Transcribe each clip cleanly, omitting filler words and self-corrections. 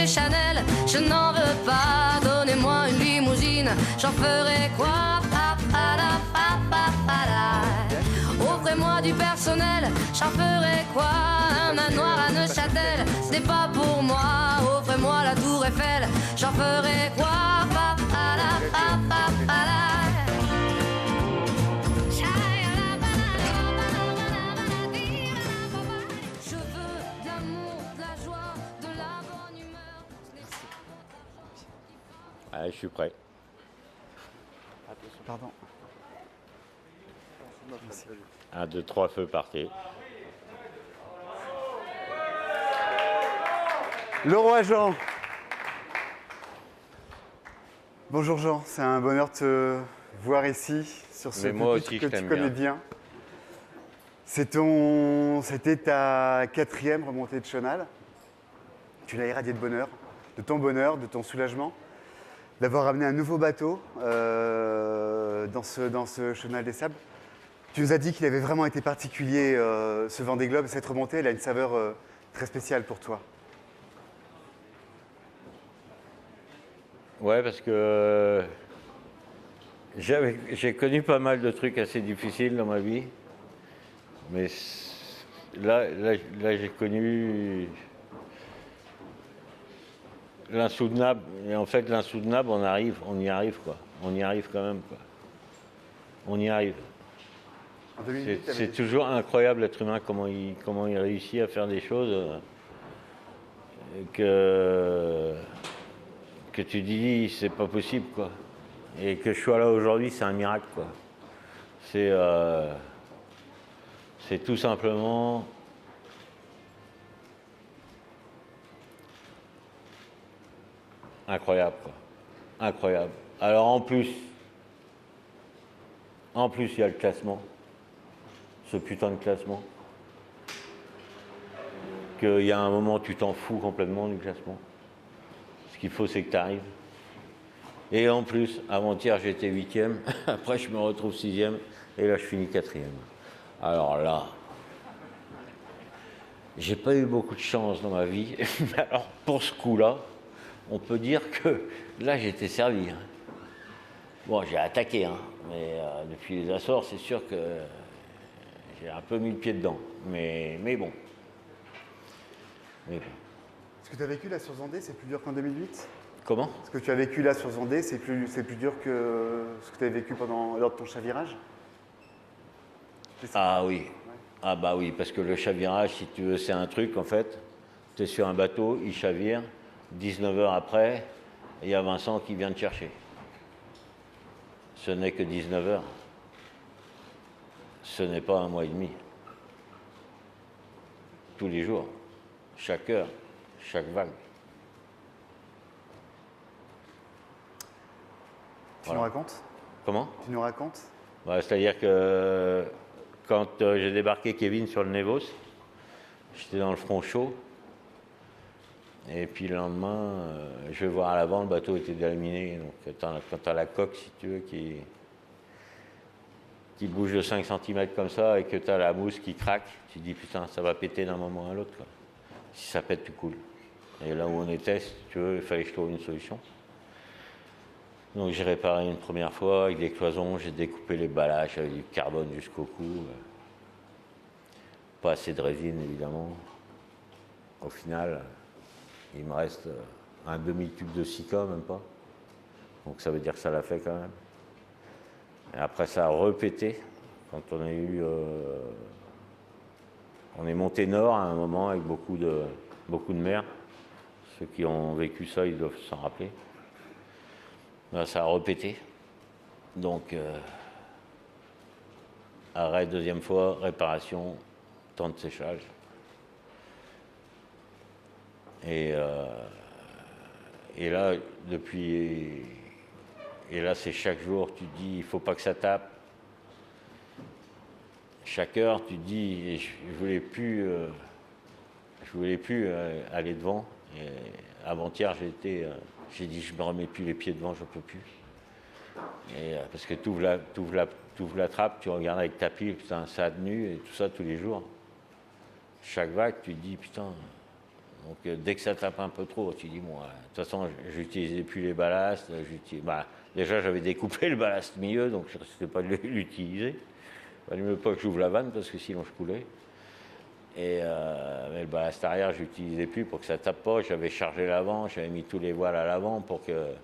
des Chanel, je n'en veux pas. Donnez-moi une limousine, j'en ferai quoi? Offrez-moi du personnel, j'en ferai quoi? Un manoir à Neuchâtel, c'est pas pour moi. Offrez-moi la tour Eiffel, j'en ferai quoi? Je veux de l'amour, de la joie, de la bonne humeur. Ah, je suis prêt. Pardon. 1, 2, 3, feu, partez. Le roi Jean. Bonjour Jean, c'est un bonheur de te voir ici sur ce Mais moi pupitre aussi, que je tu t'aime connais bien. C'était ta 4e remontée de Chenal. Tu l'as irradié de bonheur, de ton soulagement, d'avoir amené un nouveau bateau dans ce Chenal des Sables. Tu nous as dit qu'il avait vraiment été particulier, ce Vendée Globe, cette remontée, elle a une saveur très spéciale pour toi. Ouais, parce que j'ai connu pas mal de trucs assez difficiles dans ma vie. Mais là j'ai connu l'insoutenable. Et en fait, l'insoutenable, on y arrive, quoi. On y arrive quand même, quoi. On y arrive. En 2008, C'est toujours incroyable, l'être humain, comment il réussit à faire des choses que tu dis, c'est pas possible, quoi. Et que je sois là aujourd'hui, c'est un miracle, quoi. C'est tout simplement incroyable, quoi. Incroyable. Alors en plus, il y a le classement. Ce putain de classement. Qu'il y a un moment, tu t'en fous complètement du classement. Ce qu'il faut, c'est que tu arrives. Et en plus, avant-hier, j'étais 8e. Après, je me retrouve 6e. Et là, je finis 4e. Alors là, j'ai pas eu beaucoup de chance dans ma vie. Mais alors, pour ce coup-là, on peut dire que là, j'étais servi. Bon, j'ai attaqué, hein. Mais depuis les Açores, c'est sûr que j'ai un peu mis le pied dedans. Mais bon. Ce que tu as vécu là sur Vendée, c'est plus dur qu'en 2008 ? Comment ? Ce que tu as vécu là sur Vendée, c'est plus dur que ce que tu as vécu lors de ton chavirage ? Ah oui. Ah bah oui, parce que le chavirage, si tu veux, c'est un truc, en fait. Tu es sur un bateau, il chavire. 19 heures après, il y a Vincent qui vient te chercher. Ce n'est que 19 heures. Ce n'est pas un mois et demi. Tous les jours, chaque heure, chaque vague. Tu nous racontes ? Comment ? Tu nous racontes ? Bah, c'est-à-dire que quand j'ai débarqué Kevin sur le Nevos, j'étais dans le front chaud. Et puis le lendemain, je vais voir à l'avant, le bateau était délaminé. Donc quand tu as la coque, si tu veux, qui bouge de 5 cm comme ça et que tu as la mousse qui craque, tu te dis putain, ça va péter d'un moment à l'autre, quoi. Si ça pète, tu coules. Et là où on était, si tu veux, il fallait que je trouve une solution. Donc j'ai réparé une première fois avec des cloisons, j'ai découpé les ballages avec du carbone jusqu'au cou. Pas assez de résine, évidemment. Au final, il me reste un demi-tube de Sika, même pas. Donc ça veut dire que ça l'a fait quand même. Et après ça a repété quand on a eu... on est monté nord à un moment avec beaucoup de mer. Ceux qui ont vécu ça, ils doivent s'en rappeler. Là, ça a repété. Donc, arrêt deuxième fois, réparation, temps de séchage. Et là, c'est chaque jour, tu te dis, il ne faut pas que ça tape. Chaque heure, tu te dis, je voulais plus aller devant. Et avant-hier, j'ai dit, je me remets plus les pieds devant, je ne peux plus. Et, parce que tu ouvres la trappe, tu regardes avec ta pile, putain, ça a tenu, et tout ça tous les jours. Chaque vague, tu te dis, putain, Donc dès que ça tape un peu trop, tu dis, moi, de toute façon, j'utilisais plus les ballasts. Déjà, j'avais découpé le ballast milieu, donc je ne risquais pas de l'utiliser. Il fallait mieux pas que j'ouvre la vanne, parce que sinon je coulais. Mais le ballast arrière, je l'utilisais plus pour que ça tape pas. J'avais chargé l'avant, j'avais mis tous les voiles à l'avant pour que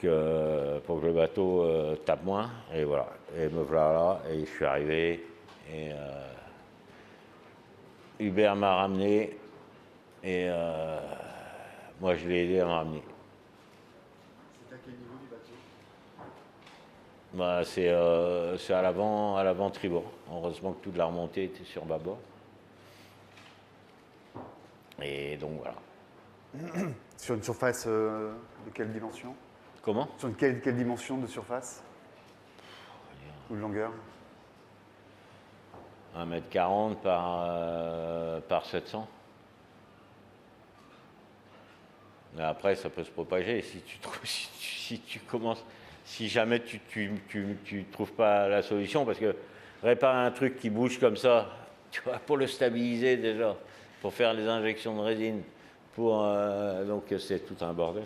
le bateau tape moins. Et voilà. Et me voilà là, et je suis arrivé. Et Hubert m'a ramené. Et moi, je l'ai aidé à me ramener. C'est à quel niveau du bateau? C'est à l'avant tribord. Heureusement que toute la remontée était sur bâbord. Et donc voilà. Sur une surface de quelle dimension? Comment? Sur une quelle dimension de surface? Ou de longueur? 1m40 par 700. Mais après, ça peut se propager. Si jamais tu trouves pas la solution, parce que réparer un truc qui bouge comme ça, tu vois, pour le stabiliser déjà, pour faire les injections de résine, donc c'est tout un bordel.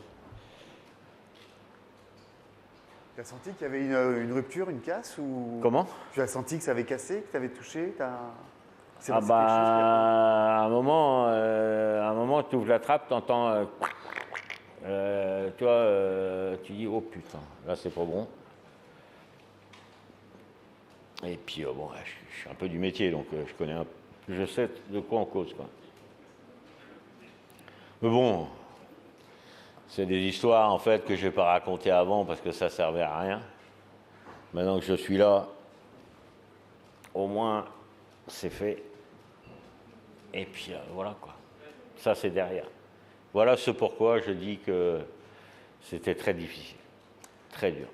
Tu as senti qu'il y avait une rupture, une casse ou... Comment? Tu as senti que ça avait cassé, que tu avais touché? À un moment, tu ouvres la trappe, tu entends... tu dis, oh putain, là c'est pas bon. Et puis, bon, je suis un peu du métier, donc je sais de quoi on cause, quoi. Mais bon, c'est des histoires, en fait, que je ne vais pas raconter avant parce que ça ne servait à rien. Maintenant que je suis là, au moins, c'est fait. Et puis, voilà, quoi. Ça, c'est derrière. Voilà ce pourquoi je dis que c'était très difficile, très dur.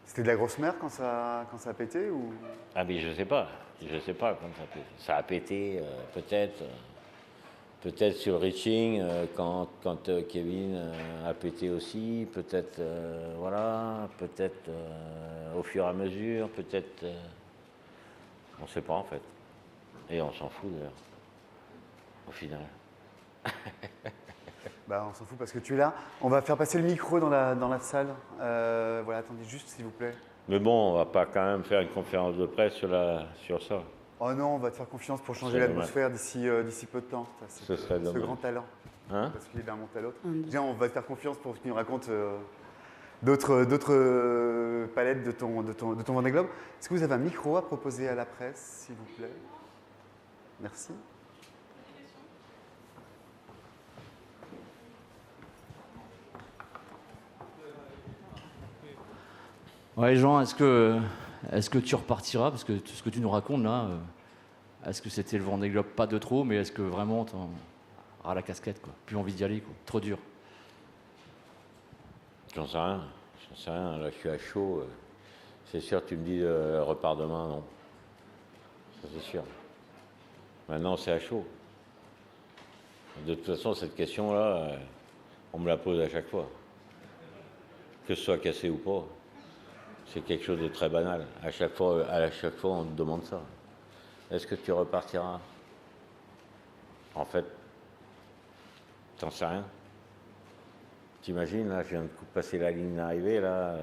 C'était de la grosse mer quand ça a pété ou... Ah mais je sais pas quand ça a pété. Ça a pété peut-être sur le reaching quand Kevin a pété aussi, peut-être voilà, peut-être au fur et à mesure, peut-être on ne sait pas en fait. Et on s'en fout d'ailleurs, au final. On s'en fout parce que tu es là. On va faire passer le micro dans la salle. Voilà, attendez juste s'il vous plaît. Mais bon, on va pas quand même faire une conférence de presse sur ça. Oh non, on va te faire confiance pour changer l'atmosphère d'ici peu de temps. Ce serait dommage. Ce grand talent. Hein? Parce qu'il est d'un monte à l'autre. Déjà, on va te faire confiance pour que tu nous racontes d'autres palettes de ton Vendée Globe. Est-ce que vous avez un micro à proposer à la presse, s'il vous plaît? Merci. Ouais, Jean, est-ce que tu repartiras? Parce que ce que tu nous racontes là, est-ce que c'était le Vendée Globe pas de trop, mais est-ce que vraiment t'en ras la casquette, quoi? Plus envie d'y aller, quoi. Trop dur. J'en sais rien. Là, je suis à chaud. C'est sûr, tu me dis repars demain, non. Ça, c'est sûr. Maintenant, c'est à chaud. De toute façon, cette question-là, on me la pose à chaque fois. Que ce soit cassé ou pas. C'est quelque chose de très banal. À chaque fois, on te demande ça. Est-ce que tu repartiras? En fait, t'en sais rien. T'imagines, là, je viens de passer la ligne d'arrivée, là,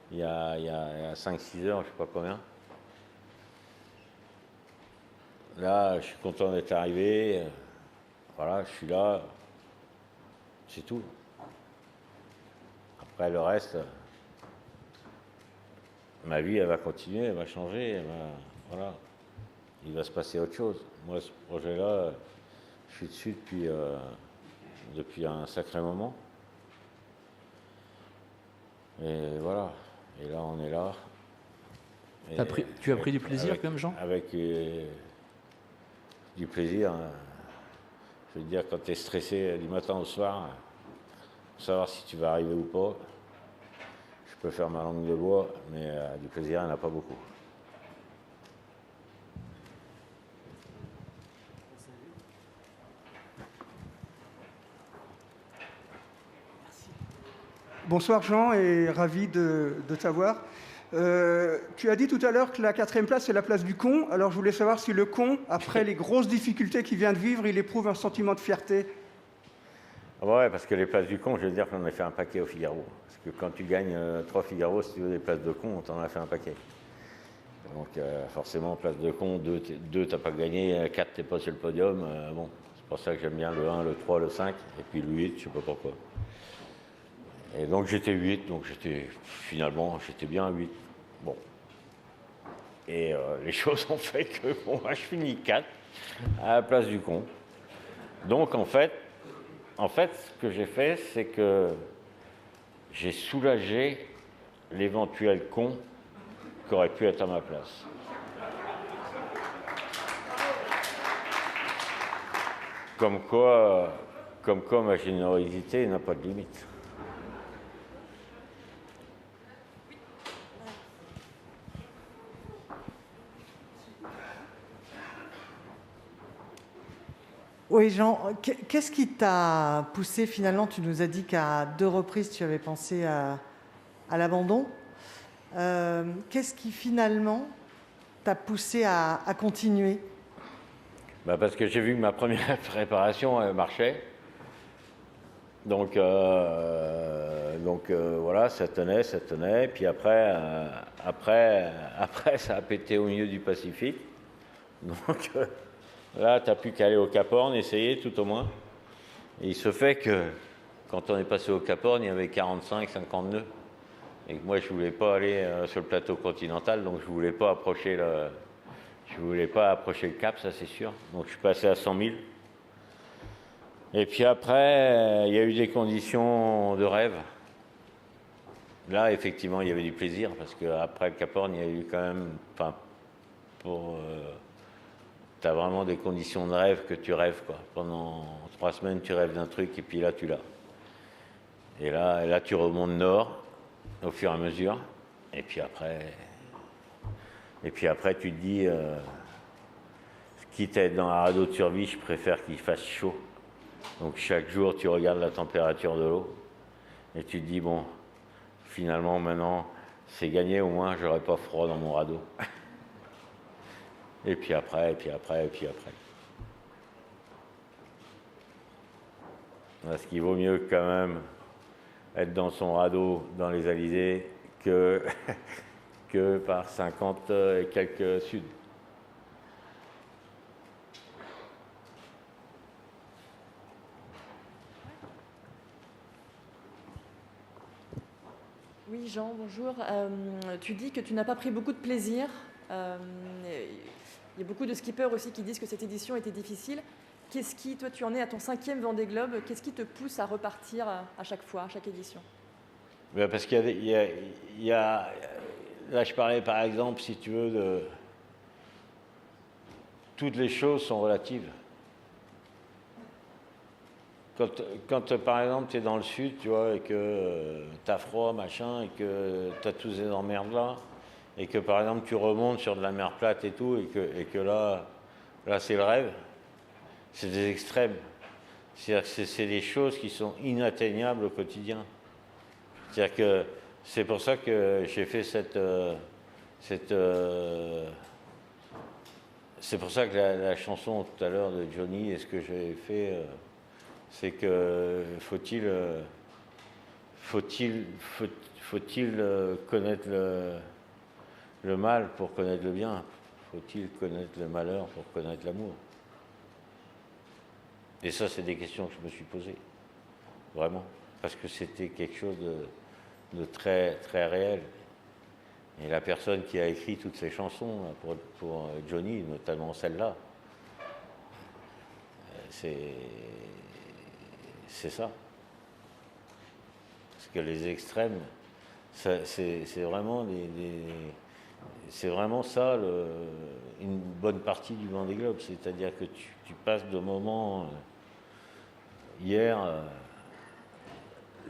il y a 5-6 heures, je sais pas combien. Là, je suis content d'être arrivé. Voilà, je suis là. C'est tout. Après, le reste... Ma vie, elle va continuer, elle va changer, voilà. Il va se passer autre chose. Moi, ce projet-là, je suis dessus depuis un sacré moment. Et voilà. Et là, on est là. Tu as pris du plaisir quand même, Jean? Avec du plaisir. Je veux dire, quand tu es stressé du matin au soir, pour savoir si tu vas arriver ou pas. Je peux faire ma langue de bois, mais du plaisir, il n'y en a pas beaucoup. Bonsoir Jean et ravi de t'avoir. Tu as dit tout à l'heure que la 4e place, c'est la place du con. Alors je voulais savoir si le con, après les grosses difficultés qu'il vient de vivre, il éprouve un sentiment de fierté. Ouais, parce que les places du con, je veux dire qu'on en a fait un paquet au Figaro. Parce que quand tu gagnes 3 Figaro, si tu veux des places de con, on t'en a fait un paquet. Donc forcément, place de con, 2 t'as pas gagné, 4 t'es pas sur le podium. Bon, c'est pour ça que j'aime bien le 1, le 3, le 5, et puis le 8, je sais pas pourquoi. Et donc j'étais 8, donc finalement j'étais bien à 8. Bon. Et les choses ont fait que bon, je finis 4 à la place du con. Donc en fait, ce que j'ai fait, c'est que j'ai soulagé l'éventuel con qui aurait pu être à ma place. Comme quoi ma générosité n'a pas de limite. Oui, Jean, qu'est-ce qui t'a poussé finalement? Tu nous as dit qu'à 2 reprises, tu avais pensé à l'abandon. Qu'est-ce qui finalement t'a poussé à continuer? Parce que j'ai vu que ma première préparation marchait. Donc voilà, ça tenait. Puis après, ça a pété au milieu du Pacifique. Donc là, tu n'as plus qu'à aller au Cap Horn, essayer tout au moins. Et il se fait que quand on est passé au Cap Horn, il y avait 45-50 nœuds. Et que moi, je ne voulais pas aller sur le plateau continental, donc je ne voulais pas approcher le cap, ça c'est sûr. Donc je suis passé à 100 000. Et puis après, il y a eu des conditions de rêve. Là, effectivement, il y avait du plaisir, parce qu'après le Cap Horn, il y a eu quand même... tu as vraiment des conditions de rêve que tu rêves, quoi. Pendant 3 semaines, tu rêves d'un truc, et puis là, tu l'as. Et là, tu remontes nord, au fur et à mesure. Et puis après, tu te dis, quitte à être dans un radeau de survie, je préfère qu'il fasse chaud. Donc chaque jour, tu regardes la température de l'eau et tu te dis, bon, finalement, maintenant, c'est gagné, au moins, j'aurai pas froid dans mon radeau. Et puis après. Parce qu'il vaut mieux quand même être dans son radeau dans les Alizés que par 50 et quelques sud. Oui, Jean, bonjour. Tu dis que tu n'as pas pris beaucoup de plaisir. Il y a beaucoup de skippers aussi qui disent que cette édition était difficile. Toi, tu en es à ton 5e Vendée Globe. Qu'est-ce qui te pousse à repartir à chaque fois, à chaque édition? Parce qu'il y a... Là, je parlais par exemple, si tu veux, de... Toutes les choses sont relatives. Quand par exemple, tu es dans le sud, tu vois, et que tu as froid, machin, et que tu as tous ces emmerdes-là, et que par exemple, tu remontes sur de la mer plate et tout, et que là c'est le rêve, c'est des extrêmes. C'est des choses qui sont inatteignables au quotidien. C'est-à-dire que c'est pour ça que j'ai fait c'est pour ça que la chanson tout à l'heure de Johnny, et ce que j'ai fait, c'est que faut-il connaître le mal pour connaître le bien? Faut-il connaître le malheur pour connaître l'amour? Et ça, c'est des questions que je me suis posées, vraiment, parce que c'était quelque chose de très, très réel. Et la personne qui a écrit toutes ces chansons pour Johnny, notamment celle-là, c'est ça. Parce que les extrêmes, c'est vraiment c'est vraiment ça, une bonne partie du Vendée Globe. C'est-à-dire que tu passes de moments hier,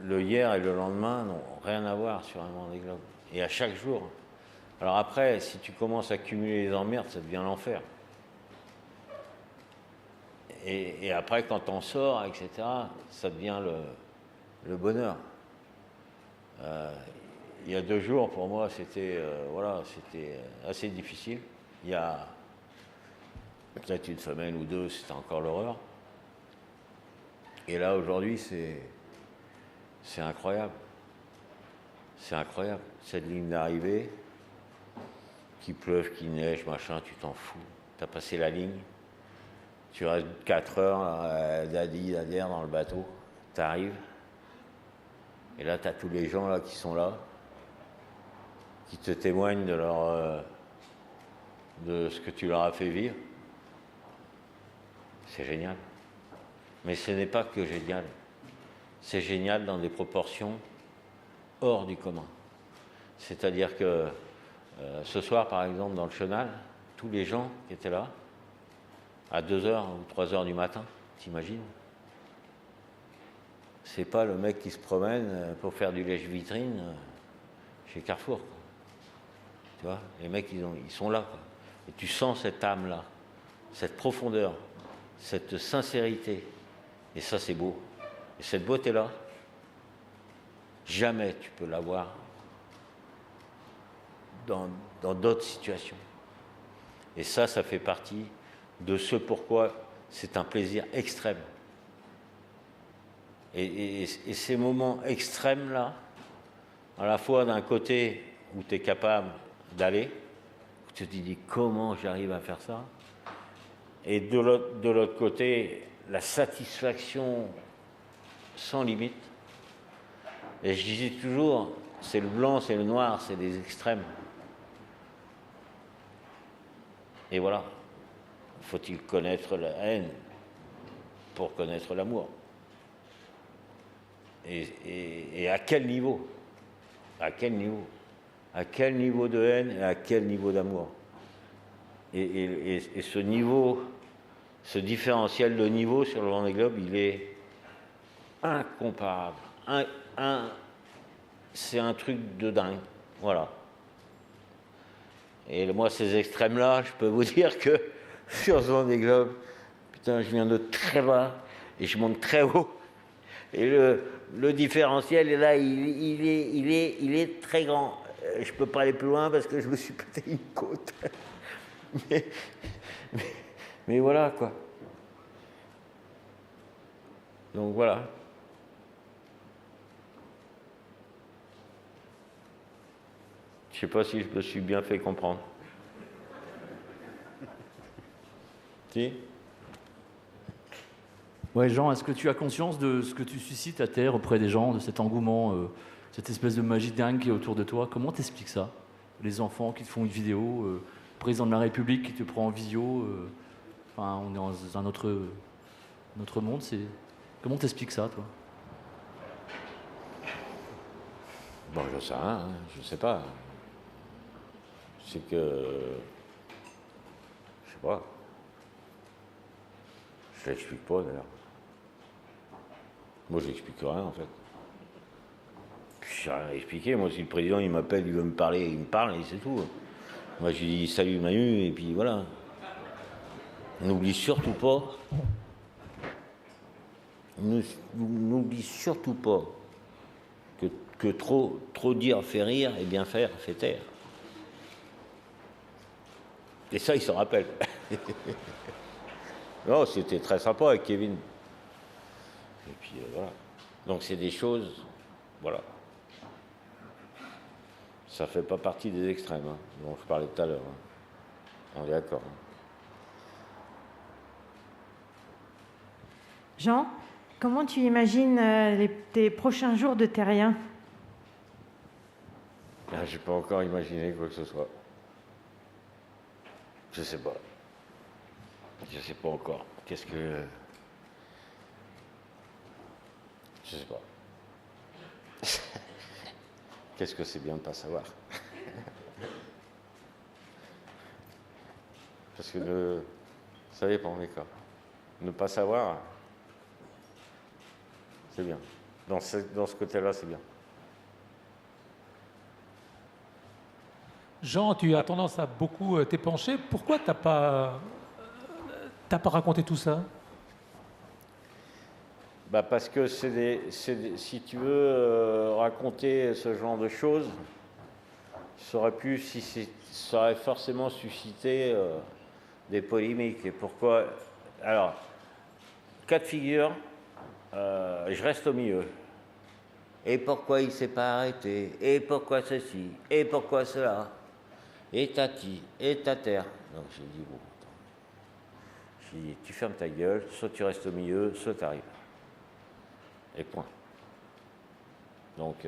le hier et le lendemain n'ont rien à voir sur un Vendée Globe. Et à chaque jour. Alors après, si tu commences à cumuler les emmerdes, ça devient l'enfer. Et après, quand t'en sors, etc., ça devient le bonheur. il y a 2 jours, pour moi, c'était c'était assez difficile. Il y a peut-être une semaine ou 2, c'était encore l'horreur. Et là, aujourd'hui, c'est incroyable. C'est incroyable. Cette ligne d'arrivée, qu'il pleuve, qu'il neige, machin, tu t'en fous. Tu as passé la ligne. Tu restes 4 heures, d'Adier dans le bateau. Tu arrives. Et là, tu as tous les gens là qui sont là, qui te témoignent de ce que tu leur as fait vivre. C'est génial. Mais ce n'est pas que génial. C'est génial dans des proportions hors du commun. C'est-à-dire que ce soir, par exemple, dans le chenal, tous les gens qui étaient là, à 2h ou 3h du matin, t'imagines? C'est pas le mec qui se promène pour faire du lèche-vitrine chez Carrefour, quoi. Tu vois, les mecs, ils sont là, quoi. Et tu sens cette âme-là, cette profondeur, cette sincérité. Et ça, c'est beau. Et cette beauté-là, jamais tu peux l'avoir dans d'autres situations. Et ça fait partie de ce pourquoi c'est un plaisir extrême. Et ces moments extrêmes-là, à la fois d'un côté où tu es capable d'aller, où tu te dis comment j'arrive à faire ça, et de l'autre côté, la satisfaction sans limite. Et je disais toujours, c'est le blanc, c'est le noir, c'est des extrêmes. Et voilà, faut-il connaître la haine pour connaître l'amour? Et à quel niveau? À quel niveau? À quel niveau de haine et à quel niveau d'amour? Et ce niveau, ce différentiel de niveau sur le Vendée Globe, il est incomparable. C'est un truc de dingue. Voilà. Et moi, ces extrêmes-là, je peux vous dire que sur ce Vendée Globe, putain, je viens de très bas et je monte très haut. Et le différentiel, là, il est très grand. Je ne peux pas aller plus loin parce que je me suis pété une côte. mais voilà, quoi. Donc voilà. Je ne sais pas si je me suis bien fait comprendre. Si ? Ouais, Jean, est-ce que tu as conscience de ce que tu suscites à terre auprès des gens, de cet engouement, cette espèce de magie dingue qui est autour de toi? Comment t'expliques ça? Les enfants qui te font une vidéo, le président de la République qui te prend en visio, enfin, on est dans un autre monde. Comment t'expliques ça, toi? Bon, je sais rien, hein, je sais pas. C'est que... Je sais pas. Je l'explique pas, d'ailleurs. Moi, je n'explique rien, en fait. Je n'ai rien à expliquer. Moi, si le président, il m'appelle, il veut me parler, il me parle, et c'est tout. Moi, je lui dis salut Manu, et puis voilà. N'oublie surtout pas que trop dire fait rire, et bien faire fait taire. Et ça, il s'en rappelle. Non, c'était très sympa avec Kevin. Et puis voilà. Donc c'est des choses, voilà. Ça fait pas partie des extrêmes, hein, dont je parlais tout à l'heure. Hein. On est d'accord. Hein. Jean, comment tu imagines tes prochains jours de terrien? Je n'ai pas encore imaginé quoi que ce soit. Je sais pas. Je sais pas encore. Qu'est-ce que... Je sais pas. Qu'est-ce que c'est bien de ne pas savoir. Parce que ça dépend des cas. Ne pas savoir, c'est bien. Dans ce côté-là, c'est bien. Jean, tu as tendance à beaucoup t'épancher. Pourquoi t'as pas raconté tout ça? Parce que si tu veux raconter ce genre de choses, ça aurait forcément suscité des polémiques. Et pourquoi? Alors, cas de figure, je reste au milieu. Et pourquoi il ne s'est pas arrêté? Et pourquoi ceci? Et pourquoi cela? Et tati, et ta terre. Donc j'ai dit, bon, attends. J'ai dit, tu fermes ta gueule, soit tu restes au milieu, soit tu arrives. Et point. Donc,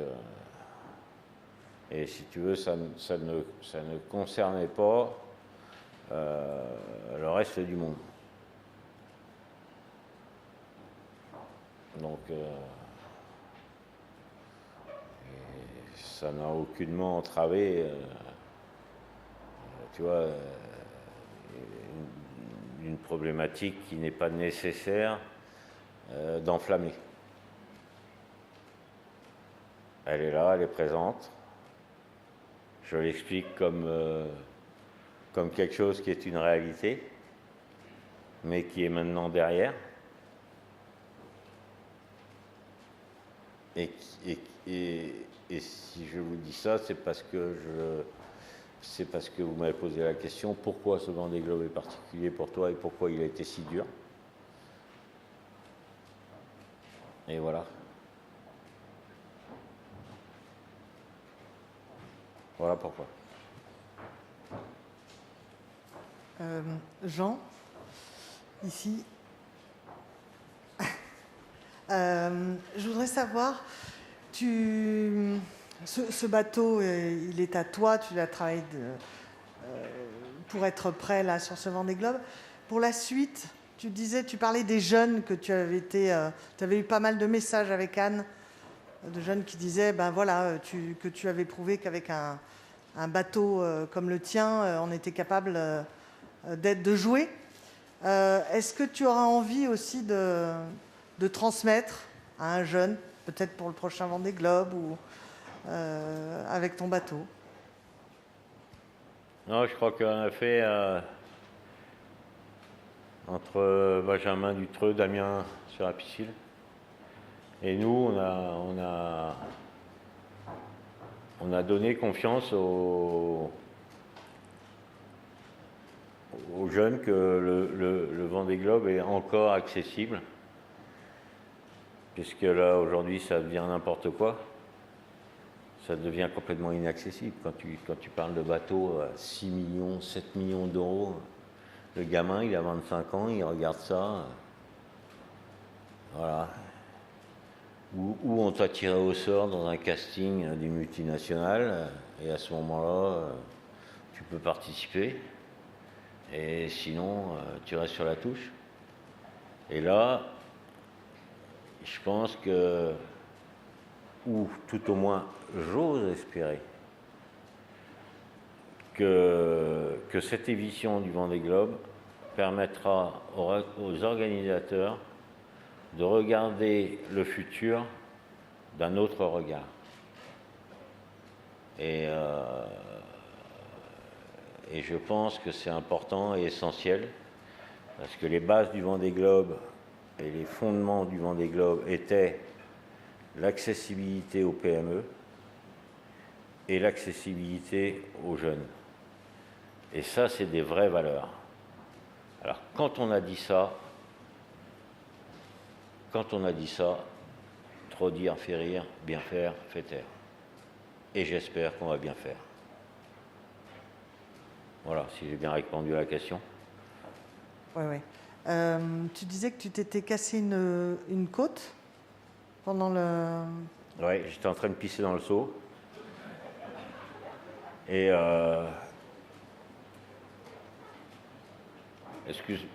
et si tu veux, ça ne concernait pas le reste du monde. Donc, ça n'a aucunement entravé, tu vois, une problématique qui n'est pas nécessaire d'enflammer. Elle est là, elle est présente. Je l'explique comme quelque chose qui est une réalité, mais qui est maintenant derrière. Et si je vous dis ça, c'est parce que vous m'avez posé la question, pourquoi ce Vendée Globe est particulier pour toi et pourquoi il a été si dur. Et voilà. Voilà pourquoi. Jean, ici. Je voudrais savoir, ce bateau, il est à toi, tu l'as travaillé pour être prêt là sur ce Vendée Globe. Pour la suite, tu parlais des jeunes que tu avais eu pas mal de messages avec Anne, de jeunes qui disaient, ben voilà, que tu avais prouvé qu'avec un bateau comme le tien, on était capable de jouer. Est-ce que tu auras envie aussi de transmettre à un jeune, peut-être pour le prochain Vendée Globe ou avec ton bateau? Non, je crois qu'on a fait entre Benjamin Dutreux, Damien sur la piscine, et nous, on a donné confiance aux jeunes que le Vendée Globe est encore accessible. Puisque là, aujourd'hui, ça devient n'importe quoi. Ça devient complètement inaccessible. Quand tu parles de bateaux à 6 millions, 7 millions d'euros, le gamin, il a 25 ans, il regarde ça. Voilà. Ou on t'a tiré au sort dans un casting d'une multinationale, et à ce moment-là, tu peux participer. Et sinon, tu restes sur la touche. Et là, je pense que, ou tout au moins, j'ose espérer que cette édition du Vendée Globe permettra aux organisateurs de regarder le futur d'un autre regard. Et je pense que c'est important et essentiel, parce que les bases du Vendée Globe et les fondements du Vendée Globe étaient l'accessibilité aux PME et l'accessibilité aux jeunes. Et ça, c'est des vraies valeurs. Alors, quand on a dit ça, trop dire fait rire, bien faire fait taire. Et j'espère qu'on va bien faire. Voilà, si j'ai bien répondu à la question. Oui. Tu disais que tu t'étais cassé une côte pendant le... Oui, j'étais en train de pisser dans le seau. Et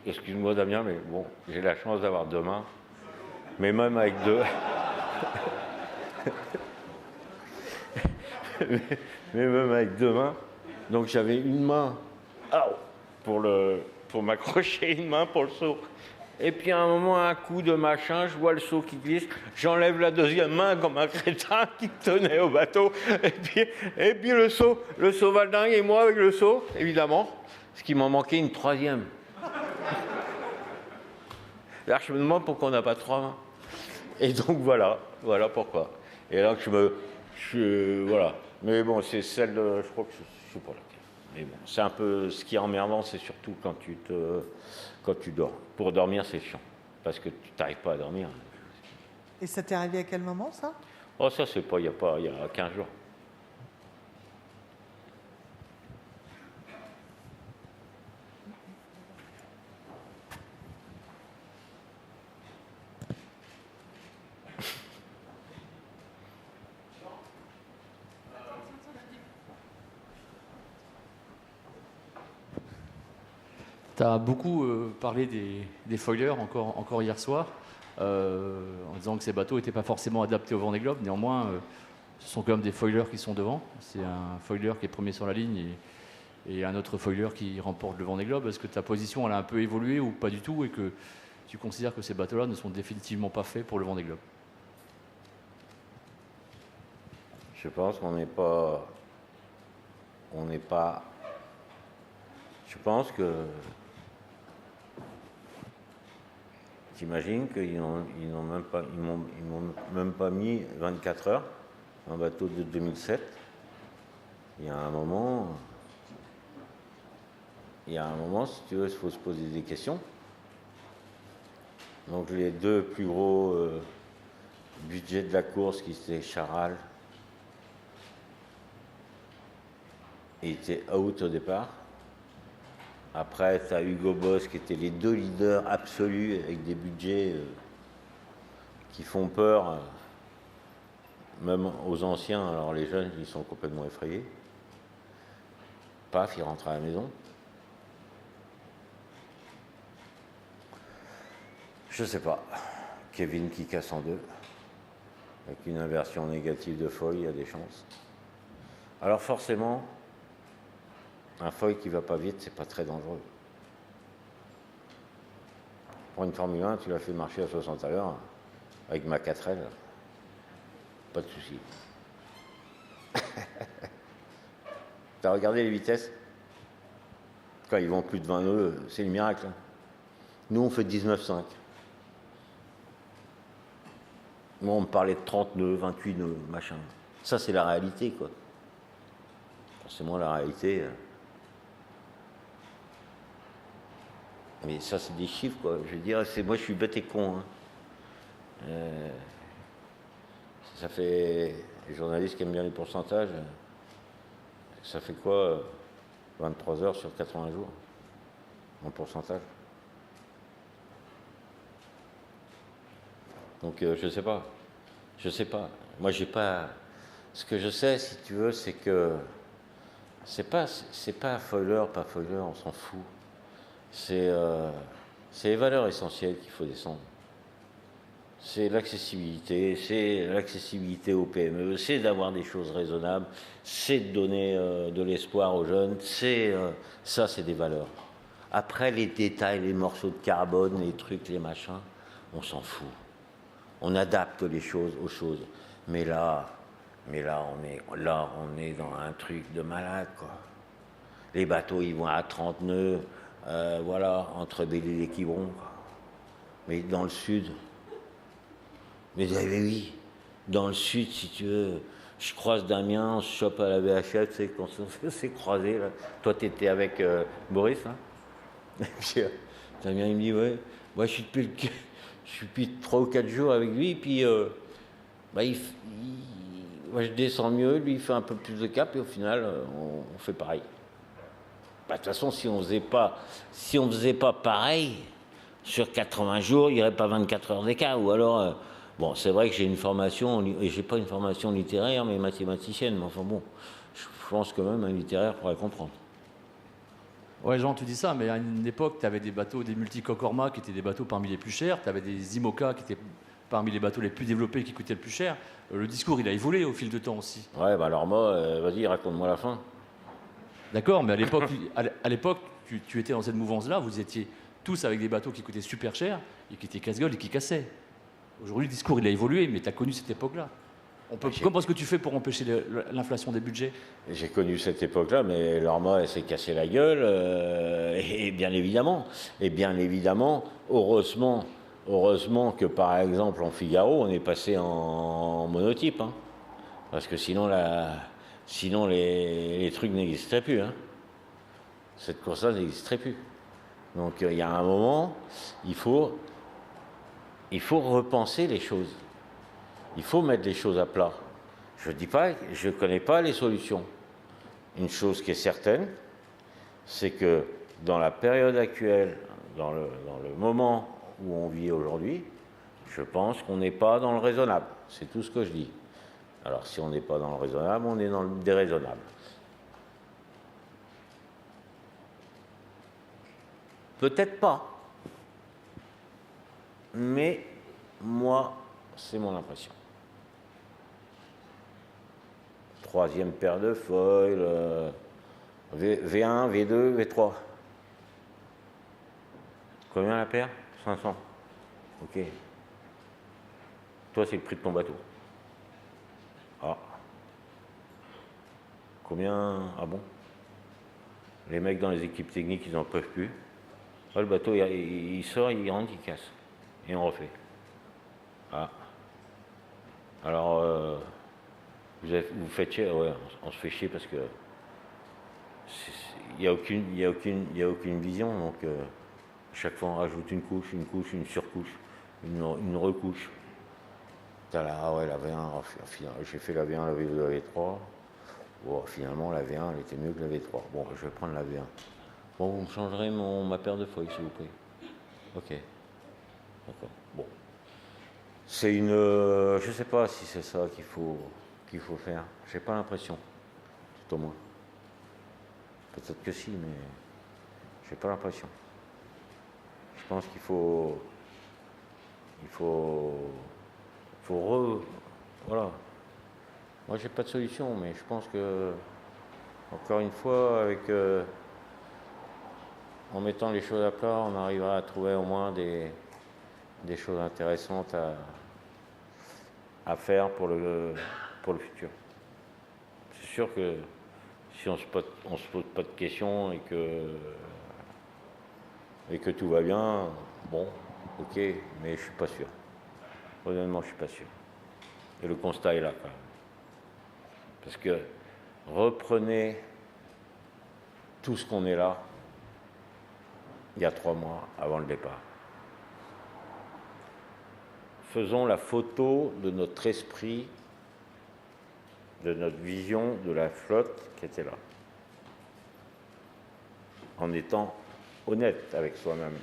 excuse-moi Damien, mais bon, j'ai la chance d'avoir deux mains. Mais même avec deux... mais même avec deux mains. Donc j'avais une main pour m'accrocher, une main pour le seau. Et puis à un moment, un coup de machin, je vois le seau qui glisse, j'enlève la deuxième main comme un crétin qui tenait au bateau, et puis le seau valdingue, et moi avec le seau, évidemment, ce qui m'en manquait une troisième. Là, je me demande pourquoi on n'a pas trois mains. Et donc voilà pourquoi. Et là que voilà. Mais bon, c'est celle de, je crois que je sais pas laquelle. Mais bon, c'est un peu ce qui est emmerdant, c'est surtout quand tu dors. Pour dormir, c'est chiant, parce que tu n'arrives pas à dormir. Et ça t'est arrivé à quel moment, ça? Oh, ça, c'est pas, il y a 15 jours. Tu as beaucoup parlé des foilers encore hier soir, en disant que ces bateaux n'étaient pas forcément adaptés au Vendée Globe. Néanmoins, ce sont quand même des foilers qui sont devant. C'est un foiler qui est premier sur la ligne et un autre foiler qui remporte le Vendée Globe. Est-ce que ta position elle a un peu évolué ou pas du tout, et que tu considères que ces bateaux-là ne sont définitivement pas faits pour le Vendée Globe? Je pense qu'on n'est pas... Je pense que... T'imagines qu'ils n'ont même pas mis 24 heures, un bateau de 2007. Il y a un moment, si tu veux, il faut se poser des questions. Donc les deux plus gros budgets de la course, qui étaient Charal, étaient out au départ. Après, tu as Hugo Boss, qui étaient les deux leaders absolus, avec des budgets qui font peur, même aux anciens. Alors les jeunes, ils sont complètement effrayés. Paf, ils rentrent à la maison. Je sais pas. Kevin qui casse en deux. Avec une inversion négative de foil, il y a des chances. Alors forcément, un foil qui va pas vite, c'est pas très dangereux. Pour une Formule 1, tu l'as fait marcher à 60 à l'heure, avec ma 4L, pas de souci. T'as regardé les vitesses? Quand ils vont plus de 20 nœuds, c'est le miracle. Hein. Nous, on fait 19,5. Moi, on me parlait de 30 nœuds, 28 nœuds, machin. Ça, c'est la réalité, quoi. Forcément, la réalité... Mais ça, c'est des chiffres, quoi. Je veux dire, moi, je suis bête et con. Hein. Ça fait... Les journalistes qui aiment bien les pourcentages, ça fait quoi 23 heures sur 80 jours, en pourcentage. Donc, je sais pas. Je sais pas. Moi, j'ai pas... Ce que je sais, si tu veux, c'est que... C'est pas foiler, pas foiler, on s'en fout. C'est les valeurs essentielles qu'il faut descendre. C'est l'accessibilité aux PME, c'est d'avoir des choses raisonnables, c'est de donner de l'espoir aux jeunes, ça c'est des valeurs. Après les détails, les morceaux de carbone, les trucs, les machins, on s'en fout. On adapte les choses aux choses. Mais là on est dans un truc de malade, quoi. Les bateaux, ils vont à 30 nœuds. Voilà, entre Belle-Île et Quiberon. Mais dans le sud, mais oui, dans le sud, si tu veux, je croise Damien, on se chope à la VHF, tu sais, quand on s'est croisés, là. Toi, tu étais avec Boris, hein. Et puis, Damien, il me dit, ouais, moi, je suis depuis 3 ou 4 jours avec lui, puis moi, je descends mieux, lui, il fait un peu plus de cap, et au final, on fait pareil. De toute façon, si on faisait pas pareil, sur 80 jours, il n'y aurait pas 24 heures d'écart. Ou alors, bon, c'est vrai que j'ai une formation, et j'ai pas une formation littéraire, mais mathématicienne. Mais enfin bon, je pense que même un littéraire pourrait comprendre. Ouais, Jean, tu dis ça, mais à une époque, tu avais des bateaux, des multicocorma qui étaient des bateaux parmi les plus chers, tu avais des IMOCA qui étaient parmi les bateaux les plus développés qui coûtaient le plus cher. Le discours, il a évolué au fil de temps aussi. Ouais, bah alors moi, vas-y, raconte-moi la fin. D'accord, mais à l'époque, tu étais dans cette mouvance-là, vous étiez tous avec des bateaux qui coûtaient super cher et qui étaient casse-gueule et qui cassaient. Aujourd'hui, le discours, il a évolué, mais tu as connu cette époque-là. Comment est-ce que tu fais pour empêcher l'inflation des budgets? J'ai connu cette époque-là, mais Lorma, elle s'est cassé la gueule, et bien évidemment, heureusement, heureusement que par exemple en Figaro, on est passé en monotype. Hein. Parce que sinon, les trucs n'existeraient plus. Hein. Cette course-là n'existerait plus. Donc il y a un moment, il faut repenser les choses. Il faut mettre les choses à plat. Je dis pas, je ne connais pas les solutions. Une chose qui est certaine, c'est que dans la période actuelle, dans le moment où on vit aujourd'hui, je pense qu'on n'est pas dans le raisonnable. C'est tout ce que je dis. Alors si on n'est pas dans le raisonnable, on est dans le déraisonnable. Peut-être pas. Mais moi, c'est mon impression. Troisième paire de foils, V1, V2, V3. Combien la paire? 500. Ok. Toi, c'est le prix de ton bateau. Ah. Combien? Ah bon? Les mecs dans les équipes techniques, ils n'en peuvent plus. Ah, le bateau, il sort, il rentre, il casse. Et on refait. Ah. Alors, vous faites chier? Ouais, on se fait chier parce que il n'y a aucune vision. Donc, chaque fois, on rajoute une couche, une surcouche, une recouche. Ah ouais, la V1, j'ai fait la V1, la V2, la V3. Bon, finalement, la V1, elle était mieux que la V3. Bon, je vais prendre la V1. Bon, vous me changerez ma paire de feuilles, s'il vous plaît. Ok. D'accord. Bon. C'est une... je ne sais pas si c'est ça qu'il faut faire. J'ai pas l'impression. Tout au moins. Peut-être que si, mais j'ai pas l'impression. Je pense qu'il faut... Voilà. Moi, j'ai pas de solution, mais je pense que, encore une fois, en mettant les choses à plat, on arrivera à trouver au moins des choses intéressantes à faire pour le futur. C'est sûr que si on se pose pas de questions et que tout va bien, bon, ok, mais je suis pas sûr. Honnêtement, je suis pas sûr. Et le constat est là, quand même. Parce que reprenez tout ce qu'on est là, il y a 3 mois avant le départ. Faisons la photo de notre esprit, de notre vision de la flotte qui était là. En étant honnête avec soi-même.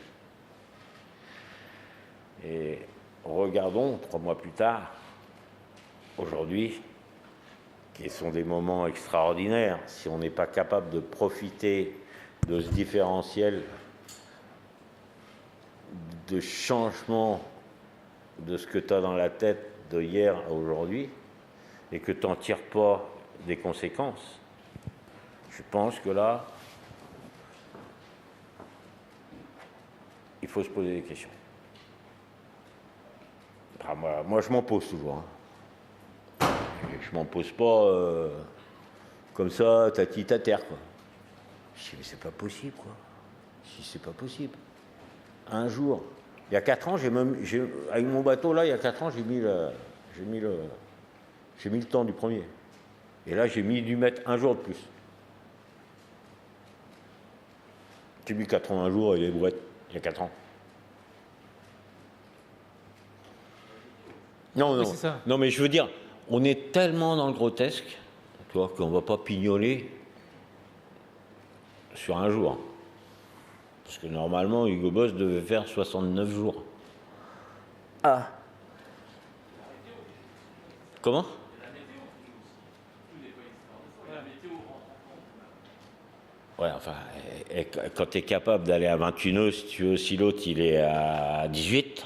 Et regardons 3 mois plus tard, aujourd'hui, qui sont des moments extraordinaires, si on n'est pas capable de profiter de ce différentiel de changement de ce que tu as dans la tête de hier à aujourd'hui, et que tu n'en tires pas des conséquences, je pense que là, il faut se poser des questions. Enfin, moi, je m'en pose toujours. Hein. Je m'en pose pas comme ça, tati à terre, quoi. Je dis, mais c'est pas possible, quoi. Si c'est pas possible. Un jour, il y a 4 ans, avec mon bateau, là, il y a 4 ans, j'ai mis le temps du premier. Et là, j'ai dû mettre un jour de plus. J'ai mis 80 jours et les brouettes, il y a 4 ans. Non, Oui, non, mais je veux dire, on est tellement dans le grotesque, tu vois, qu'on ne va pas pignoler sur un jour. Parce que normalement, Hugo Boss devait faire 69 jours. Ah. Comment? Ouais, enfin, quand tu es capable d'aller à 21 nœuds, si tu veux, si l'autre il est à 18,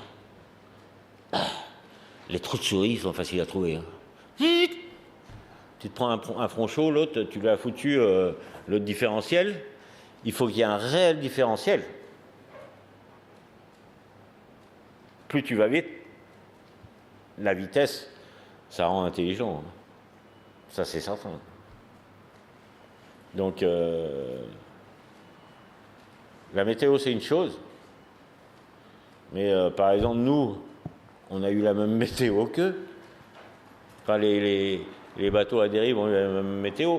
les trous de souris sont faciles à trouver. Hein. Tu te prends un front chaud, l'autre, tu lui as foutu l'autre différentiel. Il faut qu'il y ait un réel différentiel. Plus tu vas vite, la vitesse, ça rend intelligent. Hein. Ça, c'est certain. Donc, la météo, c'est une chose. Mais par exemple, nous, on a eu la même météo qu'eux. Enfin, les bateaux à dérive ont eu la même météo,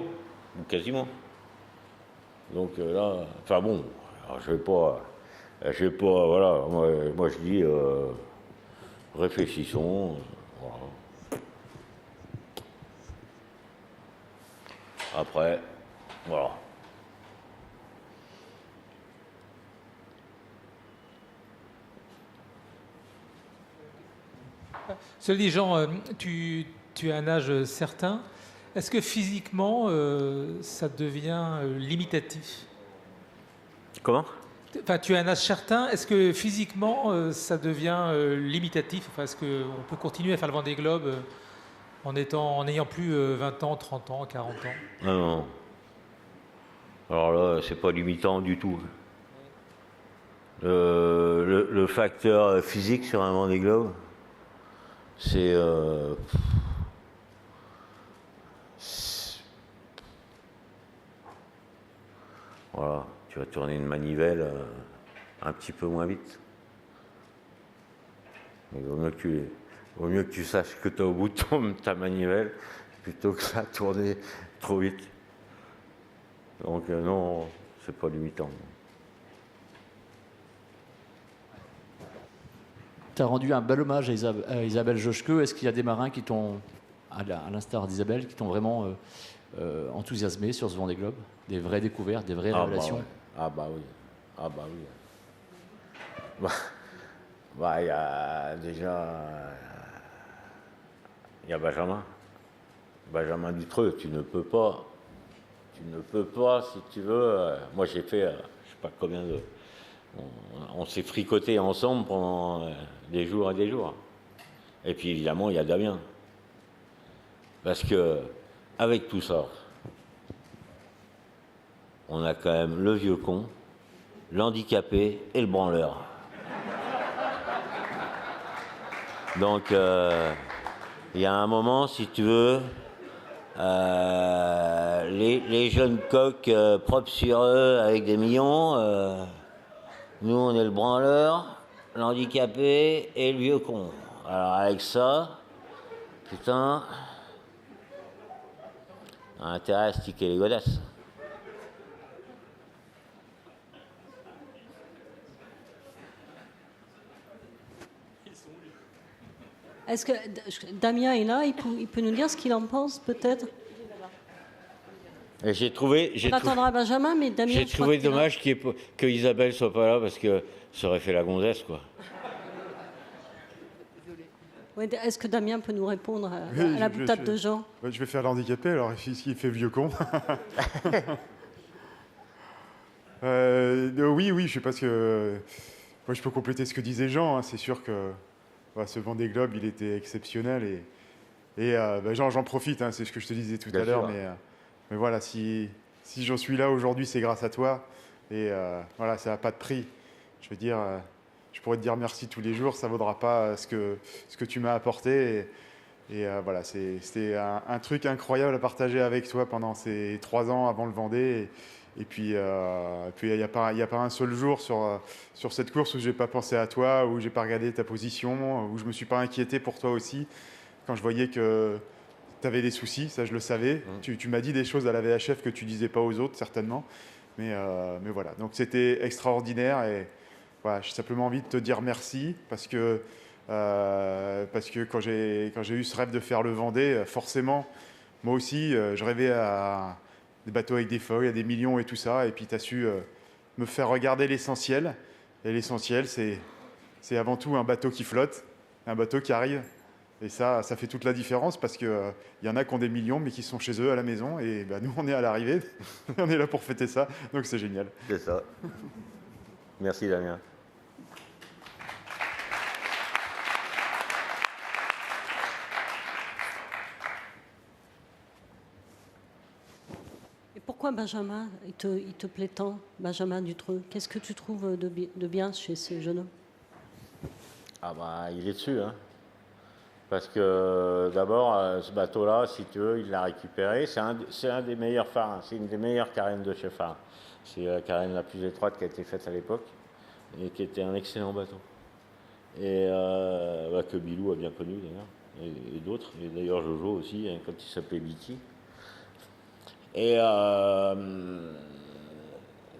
quasiment. Donc là, enfin bon, alors je vais pas, voilà, moi je dis, réfléchissons, voilà. Après, voilà. Cela dit, Jean, tu as un âge certain. Est-ce que physiquement, ça devient limitatif? Comment? Enfin, tu as un âge certain. Est-ce que physiquement, ça devient limitatif? Enfin, est-ce qu'on peut continuer à faire le Vendée Globe en n'ayant plus 20 ans, 30 ans, 40 ans? Ah non. Alors là, c'est pas limitant du tout. Le facteur physique sur un Vendée Globe, c'est voilà, tu vas tourner une manivelle un petit peu moins vite. Mais il vaut mieux que tu saches que tu es au bout de ta manivelle plutôt que ça tourner trop vite. Donc non, c'est pas limitant. Tu as rendu un bel hommage à Isabelle Joschke. Est-ce qu'il y a des marins qui t'ont, à l'instar d'Isabelle, qui t'ont vraiment enthousiasmé sur ce Vendée Globe? Des vraies découvertes, des vraies révélations? Ouais. Ah bah oui. Il y a déjà... Il y a Benjamin Dutreux. Tu ne peux pas, si tu veux... moi j'ai fait, je sais pas combien de... On s'est fricoté ensemble pendant des jours et des jours. Et puis évidemment, il y a Damien. Parce que, avec tout ça, on a quand même le vieux con, l'handicapé et le branleur. Donc, il y a un moment, si tu veux, les jeunes coqs propres sur eux avec des millions... nous, on est le branleur, l'handicapé et le vieux con. Alors, avec ça, putain, on a intérêt à sticker les godasses. Est-ce que Damien est là? Il peut nous dire ce qu'il en pense, peut-être? On attendra Benjamin, mais Damien... J'ai trouvé dommage que Isabelle soit pas là parce que ça aurait fait la gonzesse, quoi. Ouais, est-ce que Damien peut nous répondre à la boutade de Jean? Je vais faire l'handicapé, alors il fait vieux con. Oui, je sais pas ce que... Moi, je peux compléter ce que disait Jean. Hein. C'est sûr que ce Vendée Globe, il était exceptionnel. Et Jean, j'en profite, hein, c'est ce que je te disais tout à l'heure. Mais voilà, si j'en suis là aujourd'hui, c'est grâce à toi. Et voilà, ça n'a pas de prix. Je veux dire, je pourrais te dire merci tous les jours, ça ne vaudra pas ce que tu m'as apporté. Et voilà, c'était un truc incroyable à partager avec toi pendant ces 3 ans avant le Vendée. Et puis, il n'y a pas un seul jour sur cette course où je n'ai pas pensé à toi, où je n'ai pas regardé ta position, où je ne me suis pas inquiété pour toi aussi. Quand je voyais que tu avais des soucis, ça je le savais. Tu m'as dit des choses à la VHF que tu ne disais pas aux autres, certainement. Mais voilà, donc c'était extraordinaire. Et voilà, j'ai simplement envie de te dire merci parce que quand j'ai eu ce rêve de faire le Vendée, forcément, moi aussi, je rêvais à des bateaux avec des feuilles, à des millions et tout ça. Et puis tu as su me faire regarder l'essentiel. Et l'essentiel, c'est avant tout un bateau qui flotte, un bateau qui arrive. Et ça fait toute la différence parce qu'il y en a qui ont des millions mais qui sont chez eux à la maison. Et nous, on est à l'arrivée. On est là pour fêter ça. Donc c'est génial. C'est ça. Merci Damien. Et pourquoi Benjamin, il te plaît tant, Benjamin Dutreux? Qu'est-ce que tu trouves de bien chez ce jeune homme? Ah bah, il est dessus, hein. Parce que d'abord, ce bateau-là, si tu veux, il l'a récupéré. C'est un des meilleurs phares, c'est une des meilleures carènes de chez Phare. C'est la carène la plus étroite qui a été faite à l'époque et qui était un excellent bateau. Et que Bilou a bien connu d'ailleurs, et d'autres, et d'ailleurs Jojo aussi, hein, quand il s'appelait Biti. Et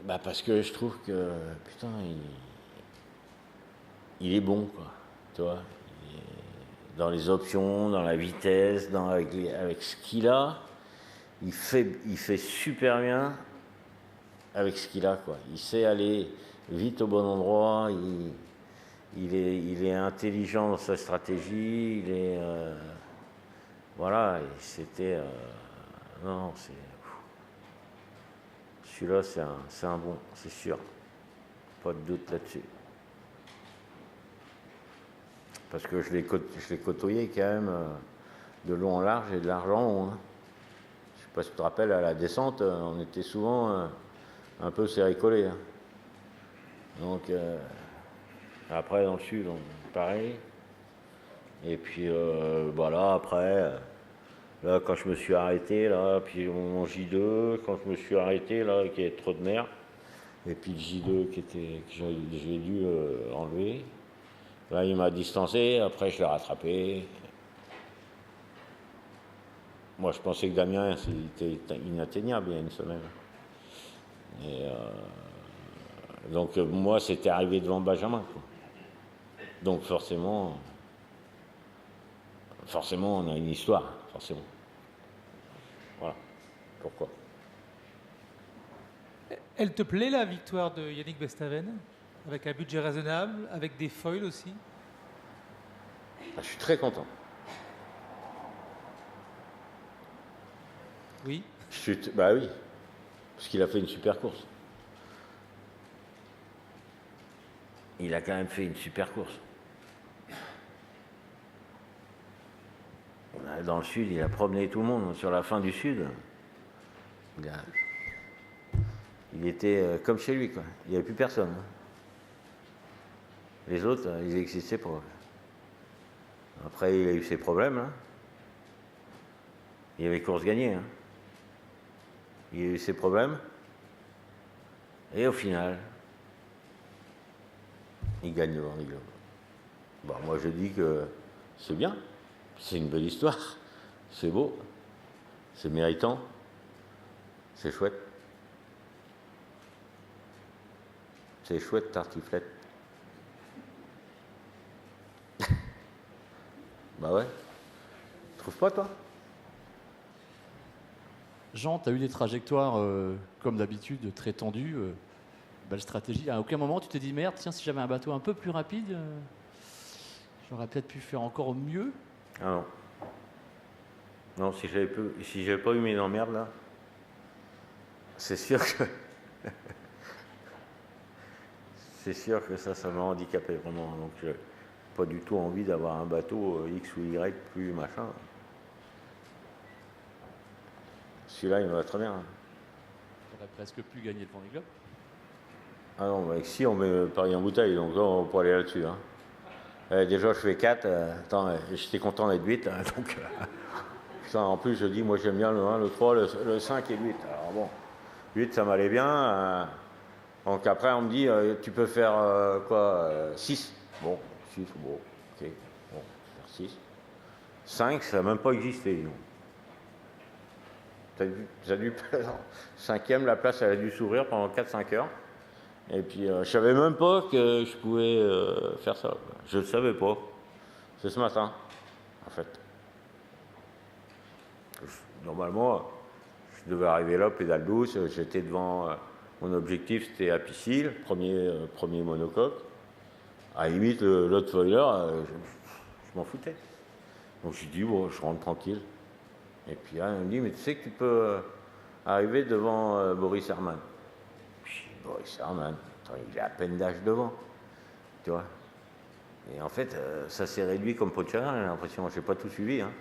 parce que je trouve que, putain, il est bon, quoi, tu vois. Dans les options, dans la vitesse, avec ce qu'il a, il fait super bien avec ce qu'il a, quoi. Il sait aller vite au bon endroit, il est intelligent dans sa stratégie, il est... voilà, et c'était... non, c'est... Celui-là, c'est un bon, c'est sûr. Pas de doute là-dessus. Parce que je l'ai côtoyé quand même de long en large et de large en haut. Hein. Je sais pas si tu te rappelles, à la descente, on était souvent un peu serré-collé. Hein. Donc, après, dans le sud, pareil. Et puis, voilà, après, là, quand je me suis arrêté, là, puis mon J2, quand je me suis arrêté, là, qu'il y avait trop de mer, et puis le J2 que j'ai dû enlever. Là, il m'a distancé, après je l'ai rattrapé. Moi, je pensais que Damien, c'était inatteignable il y a une semaine. Et donc, moi, c'était arrivé devant Benjamin, quoi. Donc, forcément, on a une histoire, forcément. Voilà. Pourquoi? Elle te plaît, la victoire de Yannick Bestaven? Avec un budget raisonnable, avec des foils aussi? Je suis très content. Oui. Bah oui, parce qu'il a fait une super course. Il a quand même fait une super course. Dans le sud, il a promené tout le monde. Sur la fin du sud, il était comme chez lui, quoi. Il n'y avait plus personne. Hein. Les autres, ils n'existaient pas. Après, il a eu ses problèmes. Hein. Il y avait course gagnée. Hein. Il a eu ses problèmes. Et au final, il gagne le Vendée Globe. Bon, moi, je dis que c'est bien. C'est une belle histoire. C'est beau. C'est méritant. C'est chouette. C'est chouette, tartiflette. Bah ouais. Tu trouves pas, toi? Jean, tu as eu des trajectoires, comme d'habitude, très tendues. Belle stratégie. À aucun moment, tu t'es dit, merde, tiens, si j'avais un bateau un peu plus rapide, j'aurais peut-être pu faire encore mieux. Ah non. Non, si j'avais pas eu mes emmerdes, là, c'est sûr que... c'est sûr que ça m'a handicapé, vraiment. Donc, j'ai pas du tout envie d'avoir un bateau X ou Y plus machin. Celui-là, il me va très bien. Tu aurais presque pu gagner le Vendée Globe. Ah non, mais si on met Paris en bouteille, donc là, on peut aller là-dessus. Hein. Déjà, je fais 4. Attends, j'étais content d'être 8. Hein, donc, putain, en plus, je dis, moi, j'aime bien le 1, le 3, le 5 et le 8. Alors bon, 8, ça m'allait bien. Donc après, on me dit, tu peux faire 6. Bon, 6, bon, ok. Bon, faire 6. 5, ça n'a même pas existé. Non. Ça a dû 5e, la place, elle a dû s'ouvrir pendant 4-5 heures. Et puis, je savais même pas que je pouvais faire ça. Je ne savais pas. C'est ce matin, en fait. Normalement, je devais arriver là, pédale douce. J'étais devant... mon objectif, c'était à Piscille, premier monocoque. À la limite, l'autre foiler, je m'en foutais. Donc, je dis, bon, je rentre tranquille. Et puis là, il me dit, mais tu sais que tu peux arriver devant Boris Herman. Boris Herman, il a à peine d'âge devant, tu vois. Et en fait, ça s'est réduit comme peau de chagrin, j'ai l'impression. Je n'ai pas tout suivi, hein.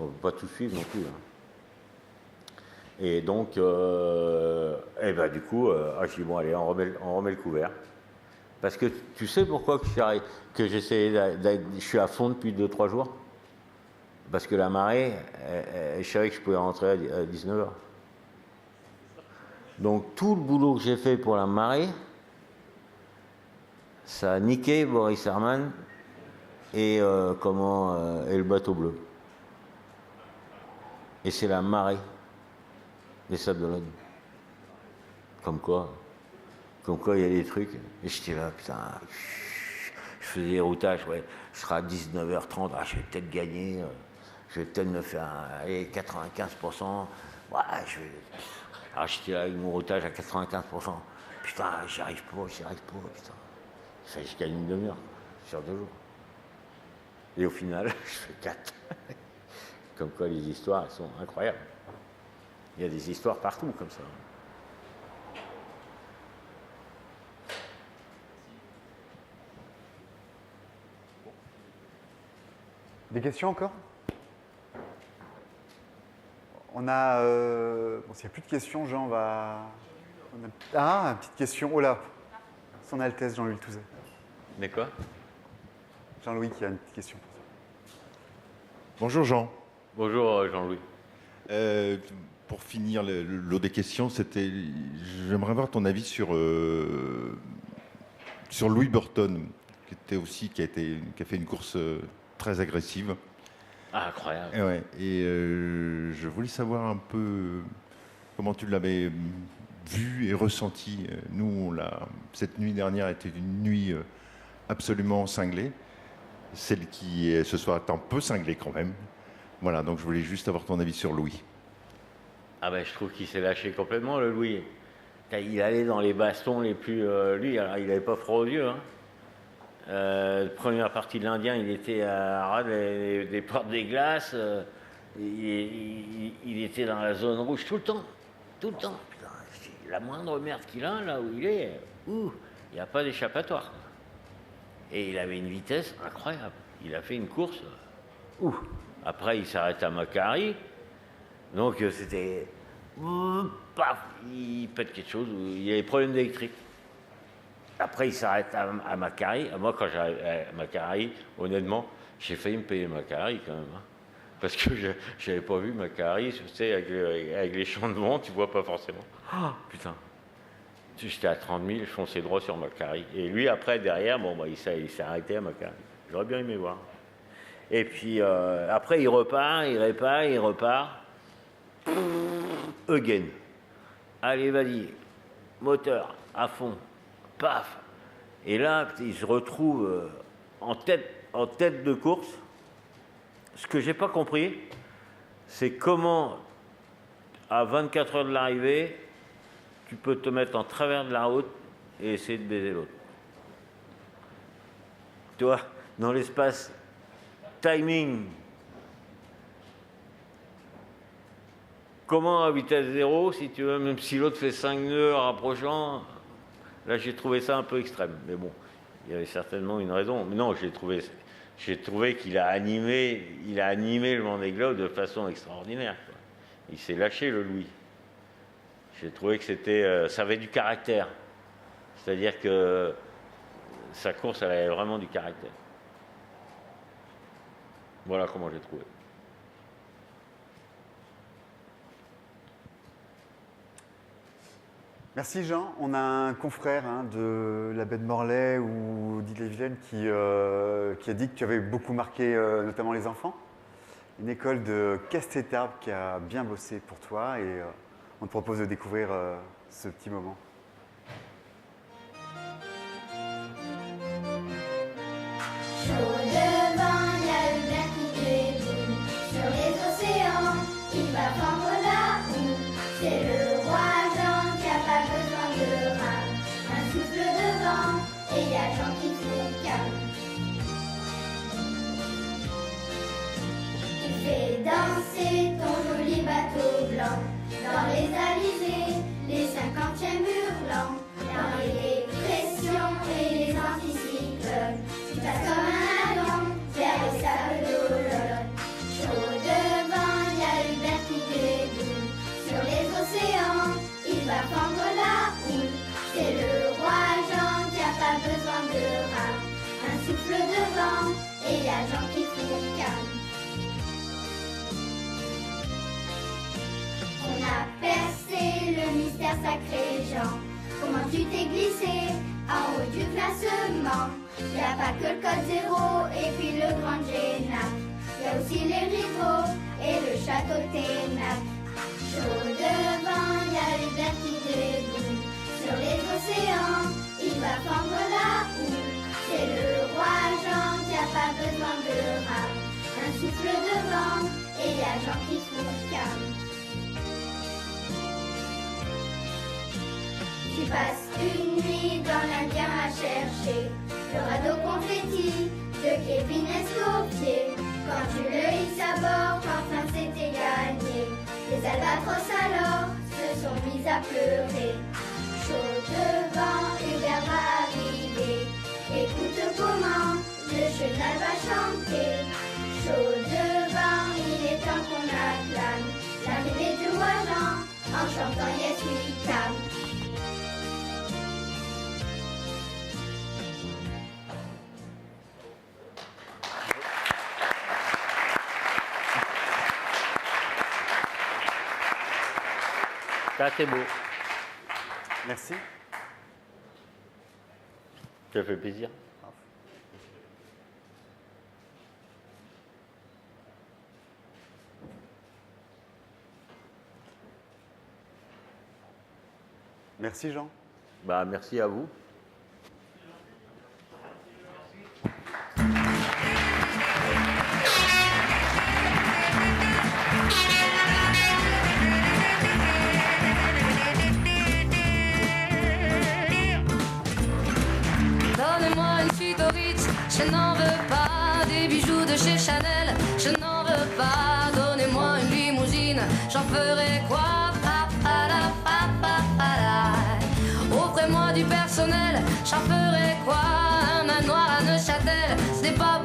On ne peut pas tout suivre non plus. Hein. Et donc, du coup, je dis, bon, allez, on remet le couvert. Parce que tu sais pourquoi que je suis à fond depuis 2-3 jours? Parce que la marée, je savais que je pouvais rentrer à 19h. Donc tout le boulot que j'ai fait pour la marée, ça a niqué Boris Herman et, et le bateau bleu. Et c'est la marée des Sables d'Olonne. Comme quoi, il y a des trucs. Et j'étais là, putain, je faisais des routages, ouais. Je serai à 19h30, je vais peut-être gagner, je vais peut-être me faire 95%. Ouais, alors j'étais là avec mon routage à 95%. Putain, j'y arrive pas, putain. Ça, je gagne une demi-heure sur 2 jours. Et au final, je fais 4. Comme quoi, les histoires, elles sont incroyables. Il y a des histoires partout, comme ça. Des questions encore? On a... Bon, s'il n'y a plus de questions, Jean va... Ah, une petite question. Oh là, Son Altesse Jean-Louis Touzet. Mais quoi? Jean-Louis qui a une petite question. Bonjour Jean. Bonjour Jean-Louis. Pour finir le lot des questions, j'aimerais avoir ton avis sur Louis Burton, qui a fait une course très agressive. Ah, incroyable. Et je voulais savoir un peu comment tu l'avais vu et ressenti. Nous, cette nuit dernière était une nuit absolument cinglée. Celle qui ce soir est un peu cinglée quand même. Voilà, donc je voulais juste avoir ton avis sur Louis. Ah ben, je trouve qu'il s'est lâché complètement, le Louis. Il allait dans les bastons les plus... lui, alors, il n'avait pas froid aux yeux. Première partie de l'Indien, il était à ras des portes des glaces. Il était dans la zone rouge tout le temps. Tout le temps. Putain, la moindre merde qu'il a, là où il est, il n'y a pas d'échappatoire. Et il avait une vitesse incroyable. Il a fait une course. Après, il s'arrête à Macquarie. Donc, c'était... Paf, il pète quelque chose. Il y a des problèmes d'électrique. Après, il s'arrête à Macquarie. Moi, quand j'arrive à Macquarie, honnêtement, j'ai failli me payer Macquarie quand même. Parce que je n'avais pas vu Macquarie, tu sais, avec les champs de vent, tu vois pas forcément. Putain. J'étais à 30 000, je fonçais droit sur Macquarie. Et lui, après, derrière, il s'est arrêté à Macquarie. J'aurais bien aimé voir. Et puis, après, il repart, il repart. Again. Allez, vas-y. Moteur, à fond. Paf. Et là, il se retrouve en tête de course. Ce que j'ai pas compris, c'est comment, à 24 heures de l'arrivée, tu peux te mettre en travers de la route et essayer de baiser l'autre. Tu vois, dans l'espace timing, comment à vitesse zéro, si tu veux, même si l'autre fait 5 nœuds rapprochant, là j'ai trouvé ça un peu extrême. Mais bon, il y avait certainement une raison. Mais non, j'ai trouvé qu'il a animé le Vendée Globe de façon extraordinaire, quoi. Il s'est lâché, le Louis. J'ai trouvé que ça avait du caractère. C'est-à-dire que sa course, elle avait vraiment du caractère. Voilà comment j'ai trouvé. Merci Jean. On a un confrère de la baie de Morlaix ou d'Ille-et-Vilaine qui a dit que tu avais beaucoup marqué notamment les enfants. Une école de Castétarbes qui a bien bossé pour toi et on te propose de découvrir ce petit moment. Chaud devant, il y a le mer qui déboule. Sur les océans, il va fendre la houle. C'est le roi Jean qui a pas besoin de rame. Un souffle de vent et il y a Jean qui fout calme. Il fait danser ton joli bateau blanc. Dans les alizés, les 50e hurlants. Dans les dépressions et les anticyclones. Tu passes comme un avion vers les sables d'Olonne. Chaud devant, il y a une mer qui déboule. Sur les océans, il va fendre la houle. C'est le roi Jean qui a pas besoin de rame. Un souffle de vent et il y a Jean qui fout calme. On a percé le mystère sacré, Jean. Comment tu t'es glissé en haut du classement. Y a pas que le code 0 et puis le Grand Génac. Y a aussi les rivaux et le château Ténac. Chaud devant, y a les verts qui déboulent. Sur les océans, il va fendre la houle. C'est le roi Jean qui a pas besoin de rame. Un souffle de vent et y a Jean qui fout calme. Tu passes une nuit dans l'Indien à chercher le radeau confetti de Kevin Escoffier. Quand tu le hisses à bord, enfin c'était gagné. Les albatros alors se sont mis à pleurer. Chaud devant, Hubert va arriver. Écoute comment le cheval va chanter. Chaud devant, il est temps qu'on acclame l'arrivée du roi Jean en chantant Yes We Can. Ça, c'est beau. Merci. Ça fait plaisir. Merci Jean. Bah, merci à vous. Donnez-moi une suite au Ritz, je n'en veux pas. Des bijoux de chez Chanel, je n'en veux pas. Donnez-moi une limousine, j'en ferai quoi? Offrez-moi du personnel, j'en ferai quoi? Un manoir à Neuchâtel, ce n'est pas